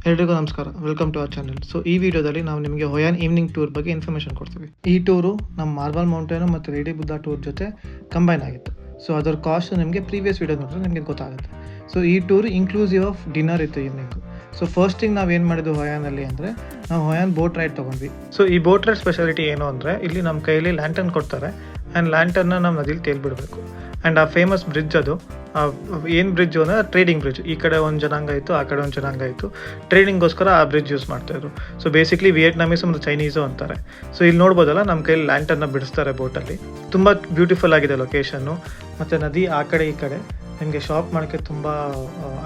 ಎಲ್ರಿಗೂ ನಮಸ್ಕಾರ, welcome to our channel. So ಈ ವಿಡಿಯೋದಲ್ಲಿ ನಾವು ನಿಮಗೆ ಹೊಯಾನ್ ಈವ್ನಿಂಗ್ ಟೂರ್ ಬಗ್ಗೆ ಇನ್ಫಾರ್ಮೇಷನ್ ಕೊಡ್ತೀವಿ. ಈ ಟೂರು ನಮ್ಮ ಮಾರ್ಬಲ್ ಮೌಂಟೇನು ಮತ್ತು ರೇಡಿ ಬುದ್ಧ ಟೂರ್ ಜೊತೆ ಕಂಬೈನ್ ಆಗಿತ್ತು. ಸೊ ಅದರ ಕಾಸ್ಟ್ ನಿಮಗೆ ಪ್ರೀವಿಯಸ್ ವಿಡಿಯೋ ನೋಡಿದ್ರೆ ನಿಮಗೆ ಗೊತ್ತಾಗುತ್ತೆ. ಸೊ ಈ ಟೂರ್ ಇನ್ಕ್ಲೂಸಿವ್ ಆಫ್ ಡಿನ್ನರ್ ಇತ್ತು ಈವ್ನಿಂಗು. ಸೊ ಫಸ್ಟ್ ಥಿಂಗ್ ನಾವೇನು ಮಾಡಿದ್ದು ಹೊಯಾನಲ್ಲಿ ಅಂದರೆ ನಾವು ಹೊಯಾನ್ ಬೋಟ್ ರೈಡ್ ತೊಗೊಂಡ್ವಿ. ಸೊ ಈ ಬೋಟ್ ರೈಡ್ ಸ್ಪೆಷಾಲಿಟಿ ಏನು ಅಂದರೆ ಇಲ್ಲಿ ನಮ್ಮ ಕೈಯಲ್ಲಿ ಲ್ಯಾಂಟರ್ನ್ ಕೊಡ್ತಾರೆ ಆ್ಯಂಡ್ ಲ್ಯಾಂಟರ್ನ ನಾವು ನದಿಲಿ ತೇಲ್ಬಿಡಬೇಕು. ಆ್ಯಂಡ್ ಆ ಫೇಮಸ್ ಬ್ರಿಡ್ಜ್ ಅದು ಏನು ಬ್ರಿಡ್ಜು ಅಂದರೆ ಟ್ರೇಡಿಂಗ್ ಬ್ರಿಡ್ಜ್. ಈ ಕಡೆ ಒಂದು ಜನಾಂಗ ಇತ್ತು, ಆ ಕಡೆ ಒಂದು ಜನಾಂಗ ಇತ್ತು. ಟ್ರೇಡಿಂಗ್ಗೋಸ್ಕರ ಆ ಬ್ರಿಡ್ಜ್ ಯೂಸ್ ಮಾಡ್ತಾಯಿದ್ರು. ಸೊ ಬೇಸಿಕ್ಲಿ ವಿಯೆಟ್ನಾಮೀಸ್ ಮತ್ತು ಚೈನೀಸು ಅಂತಾರೆ. ಸೊ ಇಲ್ಲಿ ನೋಡ್ಬೋದಲ್ಲ, ನಮ್ಮ ಕೈಯಲ್ಲಿ ಲ್ಯಾಂಟರ್ನ ಬಿಡಿಸ್ತಾರೆ ಬೋಟಲ್ಲಿ. ತುಂಬ ಬ್ಯೂಟಿಫುಲ್ ಆಗಿದೆ ಲೊಕೇಶನ್ನು. ಮತ್ತು ನದಿ ಆ ಕಡೆ ಈ ಕಡೆ ನಿಮಗೆ ಶಾಪ್ ಮಾಡೋಕ್ಕೆ ತುಂಬ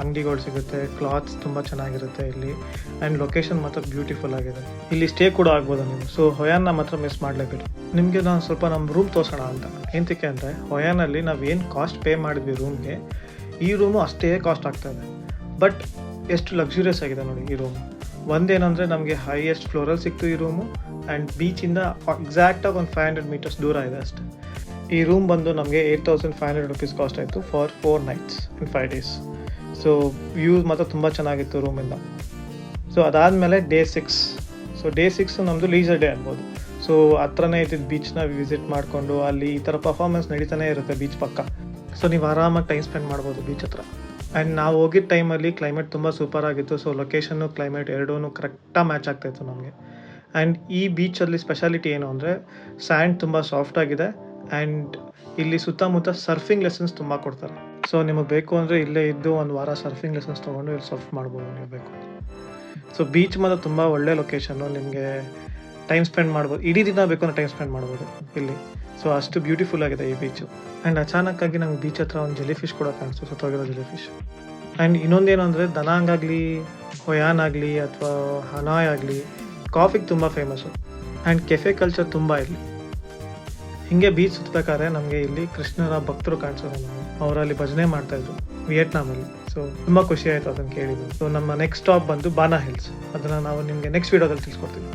ಅಂಗಡಿಗಳು ಸಿಗುತ್ತೆ. ಕ್ಲಾತ್ಸ್ ತುಂಬ ಚೆನ್ನಾಗಿರುತ್ತೆ ಇಲ್ಲಿ. ಆ್ಯಂಡ್ ಲೊಕೇಶನ್ ಮಾತ್ರ ಬ್ಯೂಟಿಫುಲ್ ಆಗಿದೆ. ಇಲ್ಲಿ ಸ್ಟೇ ಕೂಡ ಆಗ್ಬೋದು ನೀವು. ಸೊ ಹೊಯಾನ್ನ ಮಾತ್ರ ಮಿಸ್ ಮಾಡಲೇಬೇಡಿ. ನಿಮಗೆ ನಾನು ಸ್ವಲ್ಪ ನಮ್ಮ ರೂಮ್ ತೋರಿಸೋಣ ಅಂತ. ಏನಕ್ಕೆ ಅಂದರೆ ಹೊಯಾನಲ್ಲಿ ನಾವು ಏನು ಕಾಸ್ಟ್ ಪೇ ಮಾಡಿದ್ವಿ ರೂಮ್ಗೆ, ಈ ರೂಮು ಅಷ್ಟೇ ಕಾಸ್ಟ್ ಆಗ್ತಾಯಿದೆ. ಬಟ್ ಎಷ್ಟು ಲಕ್ಸುರಿಯಸ್ ಆಗಿದೆ ನೋಡಿ ಈ ರೂಮು. ಒಂದೇನಂದರೆ ನಮಗೆ ಹೈಯೆಸ್ಟ್ ಫ್ಲೋರಲ್ಲಿ ಸಿಕ್ತು ಈ ರೂಮು. ಆ್ಯಂಡ್ ಬೀಚಿಂದ ಎಕ್ಸಾಕ್ಟಾಗಿ ಒಂದು 500 ಮೀಟರ್ಸ್ ದೂರ ಇದೆ ಅಷ್ಟೇ. ಈ ರೂಮ್ ಬಂದು ನಮಗೆ 8,500 ರುಪೀಸ್ ಕಾಸ್ಟ್ ಆಯಿತು for 4 nights and 5 days. So view ಮಾತ್ರ ತುಂಬ ಚೆನ್ನಾಗಿತ್ತು ರೂಮಿಂದ. ಸೊ ಅದಾದಮೇಲೆ ಡೇ 6. ಸೊ ಡೇ 6 ನಮ್ಮದು ಲೀಸರ್ ಡೇ ಅನ್ಬೋದು. ಸೊ ಹತ್ರನೇ ಇದ್ದಿದ್ದು ಬೀಚ್ನ ವಿಸಿಟ್ ಮಾಡಿಕೊಂಡು ಅಲ್ಲಿ ಈ ಥರ ಪರ್ಫಾರ್ಮೆನ್ಸ್ ನಡೀತಾನೆ ಇರುತ್ತೆ ಬೀಚ್ ಪಕ್ಕ. ಸೊ ನೀವು ಆರಾಮಾಗಿ ಟೈಮ್ ಸ್ಪೆಂಡ್ ಮಾಡ್ಬೋದು ಬೀಚ್ ಹತ್ರ. ಆ್ಯಂಡ್ ನಾವು ಹೋಗಿದ್ದ ಟೈಮಲ್ಲಿ ಕ್ಲೈಮೇಟ್ ತುಂಬ ಸೂಪರ್ ಆಗಿತ್ತು. ಸೊ ಲೊಕೇಶನ್ನು ಕ್ಲೈಮೇಟ್ ಎರಡೂ ಕರೆಕ್ಟಾಗಿ ಮ್ಯಾಚ್ ಆಗ್ತಾಯಿತ್ತು ನಮಗೆ. ಆ್ಯಂಡ್ ಈ ಬೀಚಲ್ಲಿ ಸ್ಪೆಷಾಲಿಟಿ ಏನು ಅಂದರೆ ಸ್ಯಾಂಡ್ ತುಂಬ ಸಾಫ್ಟಾಗಿದೆ. ಆ್ಯಂಡ್ ಇಲ್ಲಿ ಸುತ್ತಮುತ್ತ ಸರ್ಫಿಂಗ್ ಲೆಸನ್ಸ್ ತುಂಬ ಕೊಡ್ತಾರೆ. ಸೊ ನಿಮಗೆ ಬೇಕು ಅಂದರೆ ಇಲ್ಲೇ ಇದ್ದು ಒಂದು ವಾರ ಸರ್ಫಿಂಗ್ ಲೆಸನ್ಸ್ ತೊಗೊಂಡು ಇಲ್ಲಿ ಸರ್ಫ್ ಮಾಡ್ಬೋದು ನೀವು ಬೇಕು. ಸೊ ಬೀಚ್ ಮಾತ್ರ ತುಂಬ ಒಳ್ಳೆ ಲೊಕೇಶನ್ನು. ನಿಮಗೆ ಟೈಮ್ ಸ್ಪೆಂಡ್ ಮಾಡ್ಬೋದು, ಇಡೀ ದಿನ ಬೇಕು ಅಂದರೆ ಟೈಮ್ ಸ್ಪೆಂಡ್ ಮಾಡ್ಬೋದು ಇಲ್ಲಿ. ಸೊ ಅಷ್ಟು ಬ್ಯೂಟಿಫುಲ್ ಆಗಿದೆ ಈ ಬೀಚು. ಆ್ಯಂಡ್ ಅಚಾನಕ್ಕಾಗಿ ನಮಗೆ ಬೀಚ್ ಹತ್ರ ಒಂದು ಜೆಲಿ ಫಿಶ್ ಕೂಡ ಕಾಣಿಸ್ತು, ಸತ್ತೋಗಿರೋ ಜೆಲಿ ಫಿಶ್. ಆ್ಯಂಡ್ ಇನ್ನೊಂದೇನು ಅಂದರೆ ದನಾಂಗ್ ಆಗಲಿ, ಹೊಯಾನ್ ಆಗಲಿ ಅಥವಾ ಹನಾಯ್ ಆಗಲಿ ಕಾಫಿಗೆ ತುಂಬ ಫೇಮಸ್ಸು. ಆ್ಯಂಡ್ ಕೆಫೆ ಕಲ್ಚರ್ ತುಂಬ ಇಲ್ಲಿ. ಹಿಂಗೆ ಬೀಚ್ ಸುತ್ತಬೇಕಾದ್ರೆ ನಮಗೆ ಇಲ್ಲಿ ಕೃಷ್ಣರ ಭಕ್ತರು ಕಾಣಿಸೋದು. ಅವರಲ್ಲಿ ಭಜನೆ ಮಾಡ್ತಾಯಿದ್ರು ವಿಯೆಟ್ನಾಮಲ್ಲಿ. ಸೊ ತುಂಬ ಖುಷಿ ಆಯಿತು ಅದನ್ನು ಕೇಳಿದ್ದು. ಸೊ ನಮ್ಮ ನೆಕ್ಸ್ಟ್ ಸ್ಟಾಪ್ ಬಂದು ಬಾನಾ ಹಿಲ್ಸ್. ಅದನ್ನು ನಾವು ನಿಮಗೆ ನೆಕ್ಸ್ಟ್ ವೀಡಿಯೋದಲ್ಲಿ ತಿಳಿಸ್ಕೊಡ್ತೀವಿ.